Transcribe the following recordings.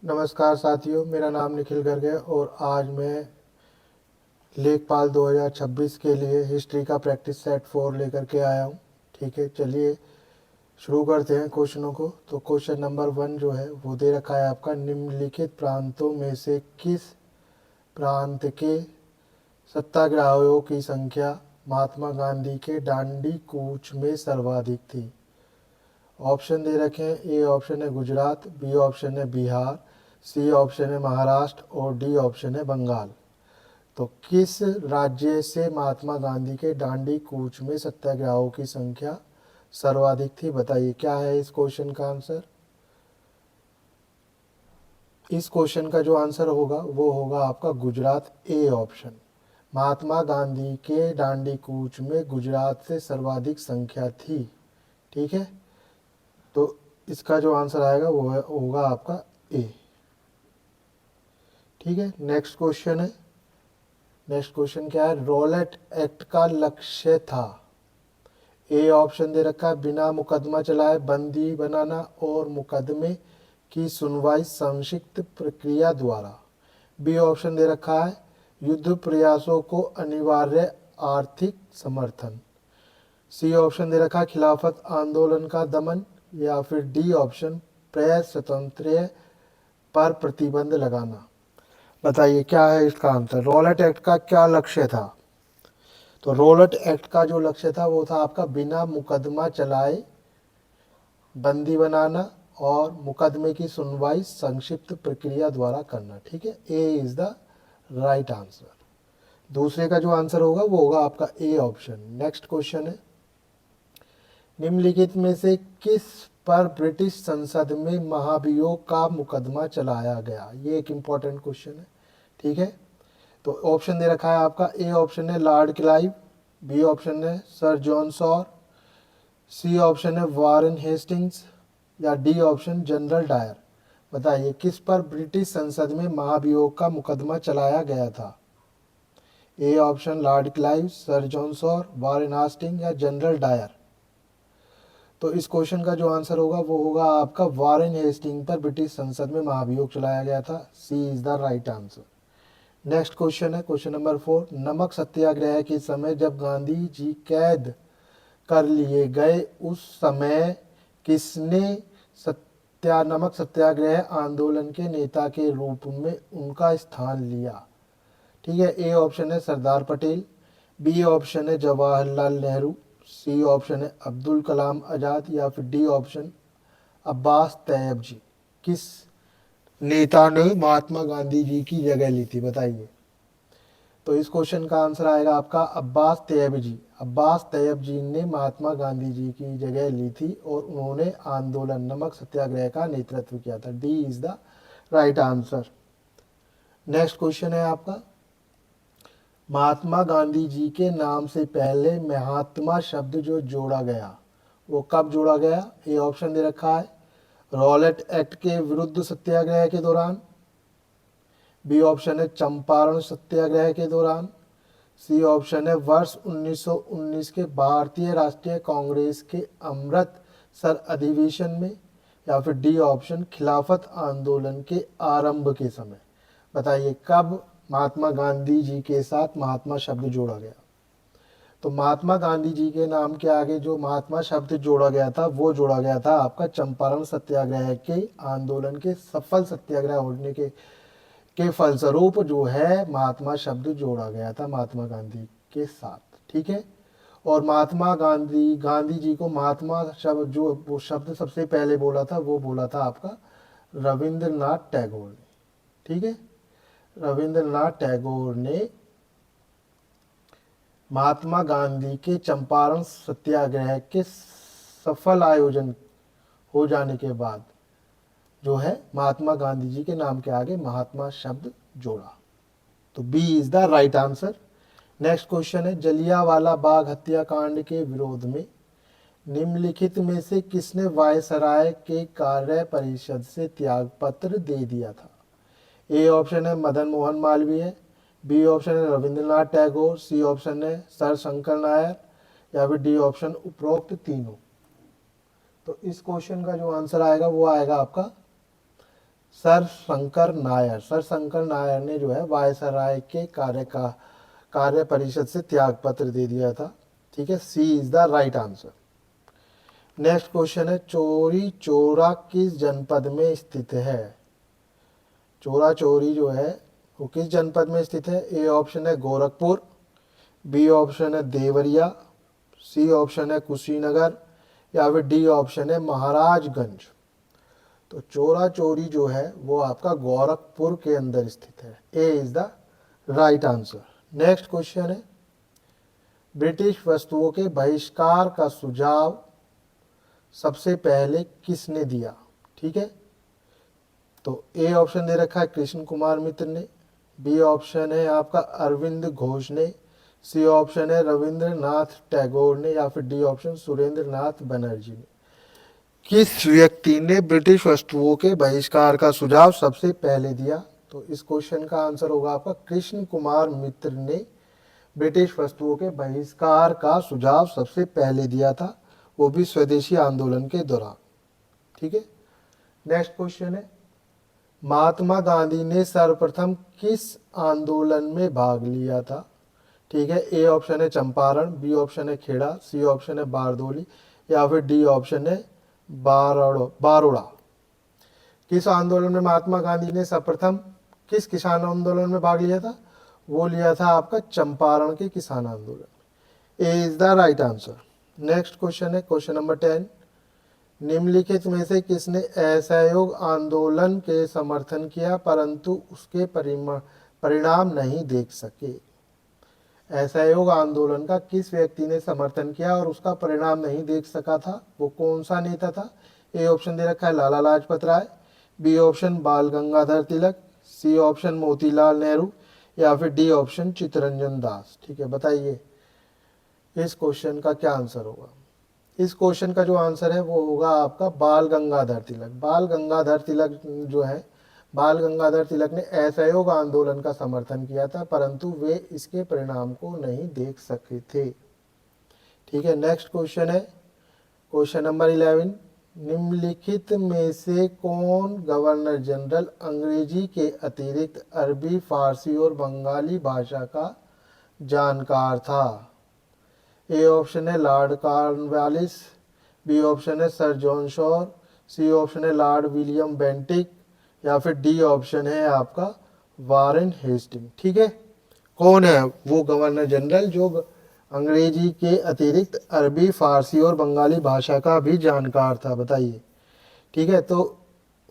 नमस्कार साथियों, मेरा नाम निखिल गर्ग है और आज मैं लेखपाल 2026 के लिए हिस्ट्री का प्रैक्टिस सेट 4 लेकर के आया हूँ। ठीक है, चलिए शुरू करते हैं क्वेश्चनों को। तो क्वेश्चन नंबर 1 जो है वो दे रखा है आपका, निम्नलिखित प्रांतों में से किस प्रांत के सत्याग्रहियों की संख्या महात्मा गांधी के दांडी कूच में सर्वाधिक थी। ऑप्शन दे रखे हैं, ए ऑप्शन है गुजरात, बी ऑप्शन है बिहार, सी ऑप्शन है महाराष्ट्र और डी ऑप्शन है बंगाल। तो किस राज्य से महात्मा गांधी के दांडी कूच में सत्याग्रहों की संख्या सर्वाधिक थी, बताइए क्या है इस क्वेश्चन का आंसर। इस क्वेश्चन का जो आंसर होगा वो होगा आपका गुजरात, ए ऑप्शन। महात्मा गांधी के दांडी कूच में गुजरात से सर्वाधिक संख्या थी। ठीक है, तो इसका जो आंसर आएगा वो होगा आपका ए। ठीक है, नेक्स्ट क्वेश्चन है। नेक्स्ट क्वेश्चन क्या है, रॉलेट एक्ट का लक्ष्य था। ए ऑप्शन दे रखा है, बिना मुकदमा चलाए बंदी बनाना और मुकदमे की सुनवाई संक्षिप्त प्रक्रिया द्वारा। बी ऑप्शन दे रखा है, युद्ध प्रयासों को अनिवार्य आर्थिक समर्थन। सी ऑप्शन दे रखा है, खिलाफत आंदोलन का दमन। या फिर डी ऑप्शन, प्रेस स्वतंत्र पर प्रतिबंध लगाना। बताइए क्या है इसका आंसर। रॉलेट एक्ट का क्या लक्ष्य था। तो रॉलेट एक्ट का जो लक्ष्य था वो था आपका बिना मुकदमा चलाए बंदी बनाना और मुकदमे की सुनवाई संक्षिप्त प्रक्रिया द्वारा करना। ठीक है, A is the right answer. दूसरे का जो आंसर होगा वो होगा आपका ए ऑप्शन। नेक्स्ट क्वेश्चन है, निम्नलिखित में से किस पर ब्रिटिश संसद में महाभियोग का मुकदमा चलाया गया। ये एक इंपॉर्टेंट क्वेश्चन है। ठीक है, तो ऑप्शन दे रखा है आपका, ए ऑप्शन है लॉर्ड क्लाइव, बी ऑप्शन है sir John Shore, C option है वारेन हेस्टिंग्स या डी ऑप्शन जनरल डायर। बताइए किस पर ब्रिटिश संसद में महाभियोग का मुकदमा चलाया गया था। A option Lord Clive, sir John Shore, Warren Hastings या जनरल डायर। तो इस क्वेश्चन का जो आंसर होगा वो होगा आपका वारेन हेस्टिंग पर ब्रिटिश संसद में महाभियोग चलाया गया था। C is the right answer. Next question है क्वेश्चन नंबर 4, नमक सत्याग्रह के समय जब गांधी जी कैद कर लिए गए उस समय किसने नमक सत्याग्रह आंदोलन के नेता के रूप में उनका स्थान लिया। ठीक है, ए ऑप्शन है सरदार पटेल, बी ऑप्शन है जवाहरलाल नेहरू, सी ऑप्शन है अब्दुल कलाम आज़ाद या फिर डी ऑप्शन अब्बास तैयब जी। किस नेता ने महात्मा गांधी जी की जगह ली थी, बताइए। तो इस क्वेश्चन का आंसर आएगा आपका अब्बास तैयब जी। अब्बास तैयब जी ने महात्मा गांधी जी की जगह ली थी और उन्होंने आंदोलन नमक सत्याग्रह का नेतृत्व किया था। D is the right answer. Next question है आपका, महात्मा गांधी जी के नाम से पहले महात्मा शब्द जो जोड़ा गया वो कब जोड़ा गया। ये ऑप्शन दे रखा है, रॉलेट एक्ट के विरुद्ध सत्याग्रह के दौरान, बी ऑप्शन है चंपारण सत्याग्रह के दौरान, सी ऑप्शन है वर्ष 1919 के भारतीय राष्ट्रीय कांग्रेस के अमृतसर अधिवेशन में, या फिर डी ऑप्शन खिलाफत आंदोलन के आरंभ के समय। बताइए कब महात्मा गांधी जी के साथ महात्मा शब्द जोड़ा गया। तो महात्मा गांधी जी के नाम के आगे जो महात्मा शब्द जोड़ा गया था वो जोड़ा गया था आपका चंपारण सत्याग्रह के आंदोलन के सफल सत्याग्रह होने के फलस्वरूप जो है महात्मा शब्द जोड़ा गया था महात्मा गांधी के साथ। ठीक है, और महात्मा गांधी जी को महात्मा शब्द जो वो शब्द सबसे पहले बोला था वो बोला था आपका रविंद्रनाथ टैगोर ने। ठीक है, रविंद्रनाथ टैगोर ने महात्मा गांधी के चंपारण सत्याग्रह के सफल आयोजन हो जाने के बाद जो है महात्मा गांधी जी के नाम के आगे महात्मा शब्द जोड़ा। तो B is the right answer. Next question है, जलियांवाला बाग हत्याकांड के विरोध में निम्नलिखित में से किसने वायसराय के कार्य परिषद से त्यागपत्र दे दिया था। ए ऑप्शन है मदन मोहन मालवीय, बी ऑप्शन है रविंद्रनाथ टैगोर, सी ऑप्शन है सर शंकर नायर या फिर डी ऑप्शन उपरोक्त तीनों। तो इस क्वेश्चन का जो आंसर आएगा वो आएगा आपका सर शंकर नायर। सर शंकर नायर ने जो है वायसराय के कार्य परिषद से त्याग पत्र दे दिया था। ठीक है, C is the right answer. Next question है, चोरी चोरा किस जनपद में स्थित है? चोरा चोरी जो है वो किस जनपद में स्थित है? ए ऑप्शन है गोरखपुर, बी ऑप्शन है देवरिया, सी ऑप्शन है कुशीनगर, या फिर डी ऑप्शन है महाराजगंज। तो चोरा चोरी जो है वो आपका गोरखपुर के अंदर स्थित है। A is the right answer. Next question है, ब्रिटिश वस्तुओं के बहिष्कार का सुझाव सबसे पहले किसने दिया? ठीक है, तो ए ऑप्शन दे रखा है कृष्ण कुमार मित्र ने, बी ऑप्शन है आपका अरविंद घोष ने, सी ऑप्शन है रविंद्रनाथ टैगोर ने, या फिर डी ऑप्शन सुरेंद्र नाथ बनर्जी ने। किस व्यक्ति ने ब्रिटिश वस्तुओं के बहिष्कार का सुझाव सबसे पहले दिया? तो इस क्वेश्चन का आंसर होगा आपका कृष्ण कुमार मित्र ने ब्रिटिश वस्तुओं के बहिष्कार का सुझाव सबसे पहले दिया था, वो भी स्वदेशी आंदोलन के दौरान। ठीक है, नेक्स्ट क्वेश्चन है, महात्मा गांधी ने सर्वप्रथम किस आंदोलन में भाग लिया था? ठीक है, ए ऑप्शन है चंपारण, बी ऑप्शन है खेड़ा, सी ऑप्शन है बारदोली, या फिर डी ऑप्शन है बारोड़ा। किस आंदोलन में महात्मा गांधी ने सर्वप्रथम किस किसान आंदोलन में भाग लिया था? वो लिया था आपका चंपारण के किसान आंदोलन। A is the right answer. Next question है क्वेश्चन नंबर 10, निम्नलिखित में से किसने असहयोग आंदोलन के समर्थन किया परंतु उसके परिणाम नहीं देख सके? असहयोग आंदोलन का किस व्यक्ति ने समर्थन किया और उसका परिणाम नहीं देख सका था? वो कौन सा नेता था? ए ऑप्शन दे रखा है लाला लाजपत राय, बी ऑप्शन बाल गंगाधर तिलक, सी ऑप्शन मोतीलाल नेहरू, या फिर डी ऑप्शन चित्तरंजन दास। ठीक है, बताइए इस क्वेश्चन का क्या आंसर होगा? इस क्वेश्चन का जो आंसर है वो होगा आपका बाल गंगाधर तिलक। बाल गंगाधर तिलक जो है, बाल गंगाधर तिलक ने असहयोग आंदोलन का समर्थन किया था परंतु वे इसके परिणाम को नहीं देख सके थे। ठीक है, नेक्स्ट क्वेश्चन है क्वेश्चन नंबर 11, निम्नलिखित में से कौन गवर्नर जनरल अंग्रेजी के अतिरिक्त अरबी, फारसी और बंगाली भाषा का जानकार था? ए ऑप्शन है लॉर्ड कॉर्नवालिस, बी ऑप्शन है sir John Shore, C option है लॉर्ड विलियम बेंटिक, या फिर डी ऑप्शन है आपका वारेन हेस्टिंग। ठीक है, कौन है वो गवर्नर जनरल जो अंग्रेजी के अतिरिक्त अरबी, फारसी और बंगाली भाषा का भी जानकार था? बताइए। ठीक है, तो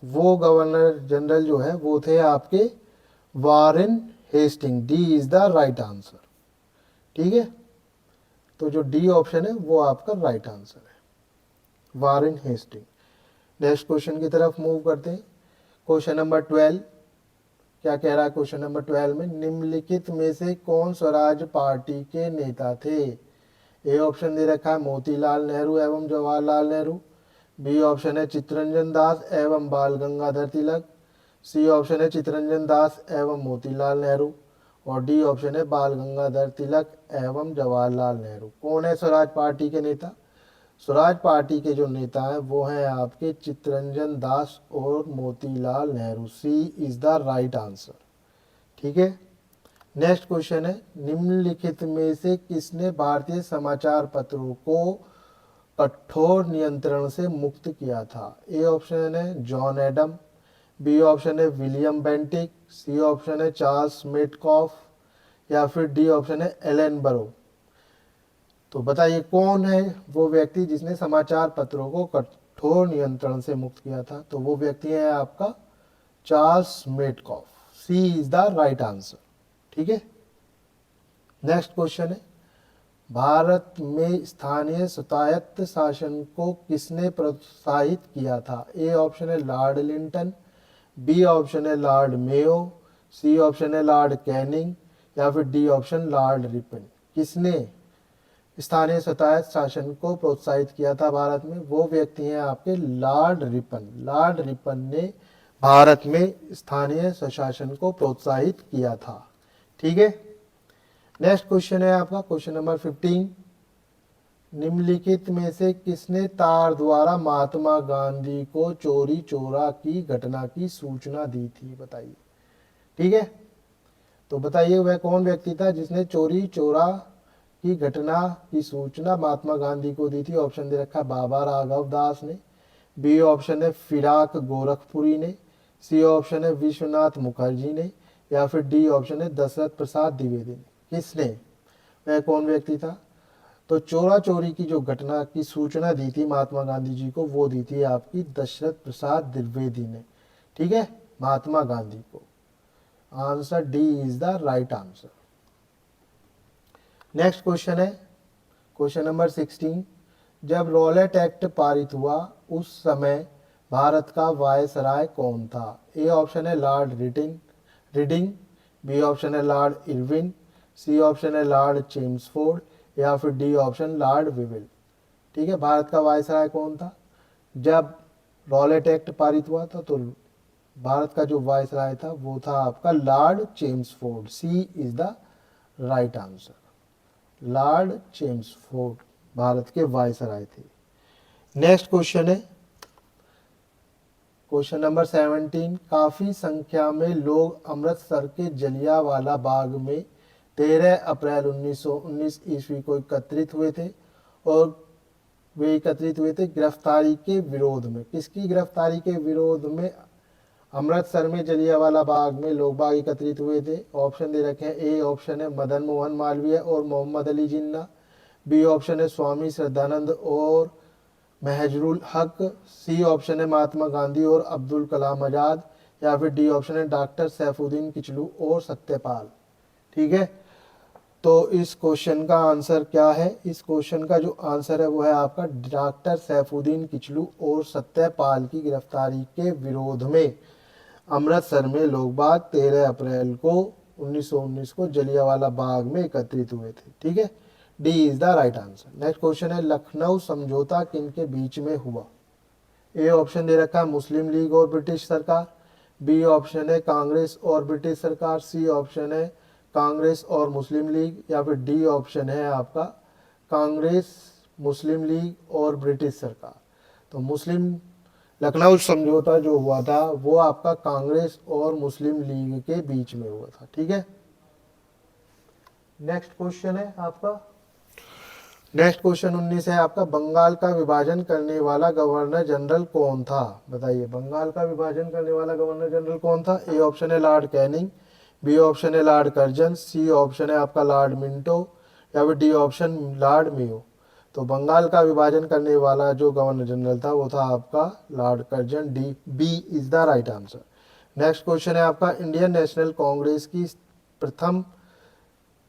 वो गवर्नर जनरल जो है वो थे आपके Warren Hastings. D is the right answer. ठीक है, तो जो डी ऑप्शन है वो आपका राइट आंसर है, वारेन हेस्टिंग। नेक्स्ट क्वेश्चन की तरफ मूव करते हैं। क्वेश्चन नंबर 12 क्या कह रहा है? क्वेश्चन नंबर 12 में निम्नलिखित में से कौन स्वराज पार्टी के नेता थे? ए ऑप्शन दे रखा है मोतीलाल नेहरू एवं जवाहरलाल नेहरू, बी ऑप्शन है चित्तरंजन दास एवं बाल गंगाधर तिलक, सी ऑप्शन है चित्तरंजन दास एवं मोतीलाल नेहरू, और डी ऑप्शन है बाल गंगाधर तिलक एवं जवाहरलाल नेहरू। कौन है स्वराज पार्टी के नेता? स्वराज पार्टी के जो नेता हैं वो हैं आपके चित्तरंजन दास और मोतीलाल नेहरू। सी इज द राइट आंसर। ठीक है, नेक्स्ट क्वेश्चन है, निम्नलिखित में से किसने भारतीय समाचार पत्रों को कठोर नियंत्रण से मुक्त किया था? ए ऑप्शन है जॉन एडम, बी ऑप्शन है विलियम बेंटिक, सी ऑप्शन है चार्ल्स मेटकॉफ, या फिर डी ऑप्शन है एलन बरो। तो बताइए कौन है वो व्यक्ति जिसने समाचार पत्रों को कठोर नियंत्रण से मुक्त किया था? तो वो व्यक्ति है आपका Charles Metcalfe. C is the right answer. ठीक है, नेक्स्ट क्वेश्चन है, भारत में स्थानीय स्वायत्त शासन को किसने प्रोत्साहित किया था? ए ऑप्शन है लॉर्ड लिंटन, बी ऑप्शन है लॉर्ड मेयो, सी ऑप्शन है लॉर्ड कैनिंग, या फिर डी ऑप्शन लॉर्ड रिपन। किसने स्थानीय स्वायत्त शासन को प्रोत्साहित किया था भारत में? वो व्यक्ति हैं आपके लॉर्ड रिपन। लॉर्ड रिपन ने भारत में स्थानीय स्वशासन को प्रोत्साहित किया था। ठीक है, नेक्स्ट क्वेश्चन है आपका क्वेश्चन नंबर 15, निम्नलिखित में से किसने तार द्वारा महात्मा गांधी को चोरी चोरा की घटना की सूचना दी थी, बताइए। ठीक है, तो बताइए वह कौन व्यक्ति था जिसने चोरी चोरा की घटना की सूचना महात्मा गांधी को दी थी। ऑप्शन दे रखा है बाबा राघव दास ने, बी ऑप्शन है फिराक गोरखपुरी ने, सी ऑप्शन है विश्वनाथ मुखर्जी ने, या फिर डी ऑप्शन है दशरथ प्रसाद द्विवेदी ने। किसने, वह कौन व्यक्ति था? तो चोरा चोरी की जो घटना की सूचना दी थी महात्मा गांधी जी को, वो दी थी आपकी दशरथ प्रसाद द्विवेदी ने। ठीक है, महात्मा गांधी को। Answer D is the right answer. Next question है क्वेश्चन नंबर 16। जब रॉलेट एक्ट पारित हुआ उस समय भारत का वायसराय कौन था? ए ऑप्शन है लॉर्ड रीडिंग, बी ऑप्शन है लॉर्ड इरविन, सी ऑप्शन है लॉर्ड चेम्सफोर्ड, या फिर डी ऑप्शन लॉर्ड विविल। ठीक है, भारत का वायसराय कौन था जब रॉलेट एक्ट पारित हुआ था? तो भारत का जो वायसराय था वो था आपका Lord Chelmsford. C is the right answer. Lord Chelmsford Bharat के वायसराय थे। नेक्स्ट क्वेश्चन है क्वेश्चन नंबर 17। काफी संख्या में लोग अमृतसर के जलियांवाला बाग में 13 अप्रैल 1919 ईस्वी को एकत्रित हुए थे, और वे एकत्रित हुए थे गिरफ्तारी के विरोध में। किसकी गिरफ्तारी के विरोध में अमृतसर में जलियांवाला बाग में लोग बाग एकत्रित हुए थे? ऑप्शन दे रखे हैं। ए ऑप्शन है मदन मोहन मालवीय और मोहम्मद अली जिन्ना, बी ऑप्शन है स्वामी श्रद्धानंद और महजरुल हक, सी ऑप्शन है महात्मा गांधी और अब्दुल कलाम आजाद, या फिर डी ऑप्शन है डॉक्टर सैफुद्दीन किचलू और सत्यपाल। ठीक है, तो इस क्वेश्चन का आंसर क्या है? इस क्वेश्चन का जो आंसर है वो है आपका डॉक्टर सैफुद्दीन किचलू और सत्यपाल की गिरफ्तारी के विरोध में अमृतसर में लोग बाग 13 अप्रैल को 1919 को जलियांवाला बाग में एकत्रित हुए थे। ठीक है, D is the right answer. Next question है लखनऊ समझौता किनके बीच में हुआ? ए ऑप्शन दे रखा है मुस्लिम लीग और ब्रिटिश सरकार, बी ऑप्शन है कांग्रेस और ब्रिटिश सरकार, सी ऑप्शन है कांग्रेस और मुस्लिम लीग, या फिर डी ऑप्शन है आपका कांग्रेस मुस्लिम लीग और ब्रिटिश सरकार। तो लखनऊ समझौता जो हुआ था वो आपका कांग्रेस और मुस्लिम लीग के बीच में हुआ था। ठीक है, नेक्स्ट क्वेश्चन है आपका नेक्स्ट क्वेश्चन 19 है आपका बंगाल का विभाजन करने वाला गवर्नर जनरल कौन था? बताइए बंगाल का विभाजन करने वाला गवर्नर जनरल कौन था? ए ऑप्शन है लॉर्ड कैनिंग, बी ऑप्शन है लॉर्ड कर्जन, सी ऑप्शन है आपका लॉर्ड मिंटो, या फिर डी ऑप्शन लॉर्ड मेयो। तो बंगाल का विभाजन करने वाला जो गवर्नर जनरल था वो था आपका Lord Curzon. D B is the right answer. Next question है आपका इंडियन नेशनल कांग्रेस की प्रथम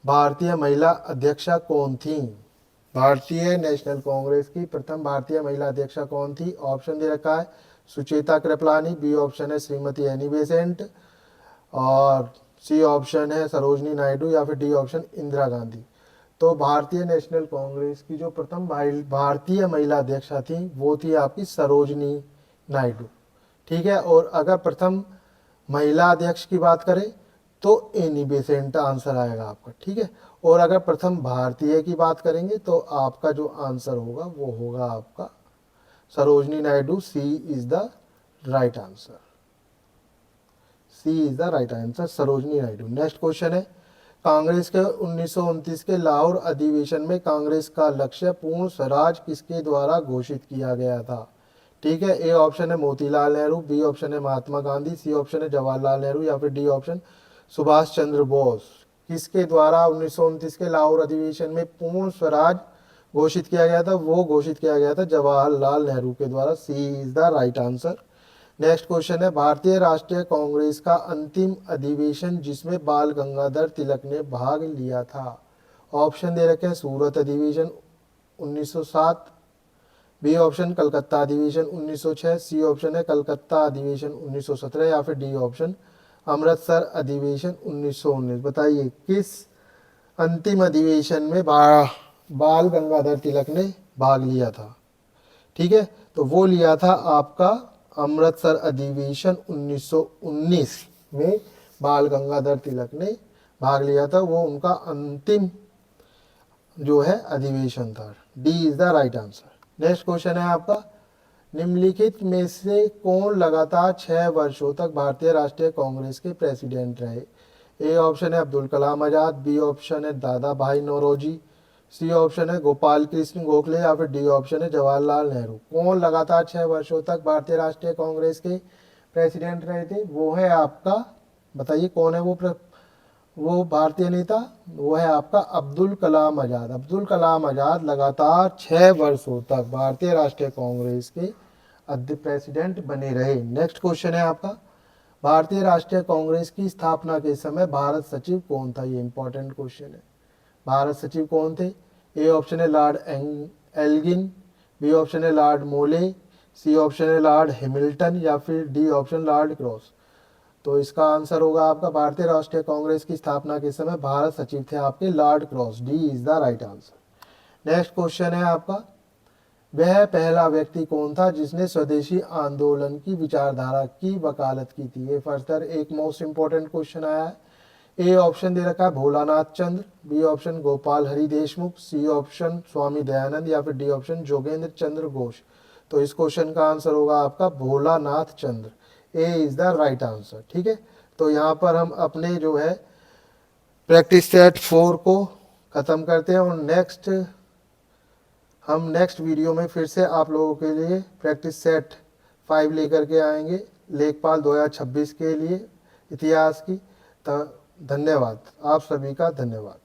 भारतीय महिला अध्यक्षा कौन थी? भारतीय नेशनल कांग्रेस की प्रथम भारतीय महिला अध्यक्षा कौन थी? ऑप्शन दे रखा है सुचेता कृपलानी, बी ऑप्शन है श्रीमती एनी बेसेंट, और सी ऑप्शन है सरोजनी नायडू, या फिर डी ऑप्शन इंदिरा गांधी। तो भारतीय नेशनल कांग्रेस की जो प्रथम भारतीय महिला अध्यक्षा थी वो थी आपकी सरोजनी नायडू। ठीक है, और अगर प्रथम महिला अध्यक्ष की बात करें तो एनी बेसेंट आंसर आएगा आपका। ठीक है, और अगर प्रथम भारतीय की बात करेंगे तो आपका जो आंसर होगा वो होगा आपका Sarojini Naidu. C is the right answer. C is the right answer, Sarojini Naidu. Next question है कांग्रेस के 1929 के लाहौर अधिवेशन में कांग्रेस का लक्ष्य पूर्ण स्वराज किसके द्वारा घोषित किया गया था? ठीक है, ए ऑप्शन है मोतीलाल नेहरू, बी ऑप्शन है महात्मा गांधी, सी ऑप्शन है जवाहरलाल नेहरू, या फिर डी ऑप्शन सुभाष चंद्र बोस। किसके द्वारा 1929 के लाहौर अधिवेशन में पूर्ण स्वराज घोषित किया गया था? वो घोषित किया गया था जवाहरलाल नेहरू के द्वारा। C is the right answer. Next question है भारतीय राष्ट्रीय कांग्रेस का अंतिम अधिवेशन जिसमें बाल गंगाधर तिलक ने भाग लिया था? ऑप्शन दे रखे हैं सूरत अधिवेशन 1907, बी ऑप्शन कलकत्ता अधिवेशन 1906, सी ऑप्शन है कलकत्ता अधिवेशन 1917, या फिर डी ऑप्शन अमृतसर अधिवेशन 1919। बताइए किस अंतिम अधिवेशन में बाल गंगाधर तिलक ने भाग लिया था? ठीक है, तो वो लिया था आपका अमृतसर अधिवेशन 1919 में बाल गंगाधर तिलक ने भाग लिया था। वो उनका अंतिम जो है अधिवेशन था। D is the right answer. Next question है आपका, निम्नलिखित में से कौन लगातार 6 वर्षों तक भारतीय राष्ट्रीय कांग्रेस के प्रेसिडेंट रहे? ए ऑप्शन है अब्दुल कलाम आजाद, बी ऑप्शन है दादा भाई नौरोजी, सी ऑप्शन है गोपाल कृष्ण गोखले या फिर डी ऑप्शन है जवाहरलाल नेहरू। कौन लगातार 6 वर्षों तक भारतीय राष्ट्रीय कांग्रेस के प्रेसिडेंट रहे थे? वो है आपका, बताइए कौन है वो भारतीय नेता? वो है आपका अब्दुल कलाम आजाद। अब्दुल कलाम आजाद लगातार 6 वर्षों तक भारतीय राष्ट्रीय कांग्रेस के प्रेसिडेंट बने रहे। नेक्स्ट क्वेश्चन है आपका, भारतीय राष्ट्रीय कांग्रेस की स्थापना के समय भारत सचिव कौन था? ये इंपॉर्टेंट क्वेश्चन है। भारत सचिव कौन थे? ए ऑप्शन है लॉर्ड एल्गिन, बी ऑप्शन है लॉर्ड मोले, सी ऑप्शन है लॉर्ड हैमिल्टन या फिर डी ऑप्शन लॉर्ड क्रॉस। तो इसका आंसर होगा आपका, भारतीय राष्ट्रीय कांग्रेस की स्थापना के समय भारत सचिव थे आपके Lord cross. D is the right answer. Next question है आपका, वह पहला व्यक्ति कौन था जिसने स्वदेशी आंदोलन की विचारधारा की वकालत की थी? ये फर्दर एक मोस्ट इंपॉर्टेंट क्वेश्चन आया है। ए ऑप्शन दे रखा है Bholanath Chandra, B option Gopal Hari Deshmukh, C option Swami Dayanand या फिर डी ऑप्शन जोगेंद्र चंद्र घोष। तो इस क्वेश्चन का आंसर होगा आपका Bholanath Chandra. A is the right answer. ठीक है, तो यहाँ पर हम अपने जो है प्रैक्टिस सेट 4 को ख़त्म करते हैं और हम नेक्स्ट वीडियो में फिर से आप लोगों के लिए प्रैक्टिस सेट 5 लेकर के आएंगे लेखपाल 2026 के लिए इतिहास की। धन्यवाद, आप सभी का धन्यवाद।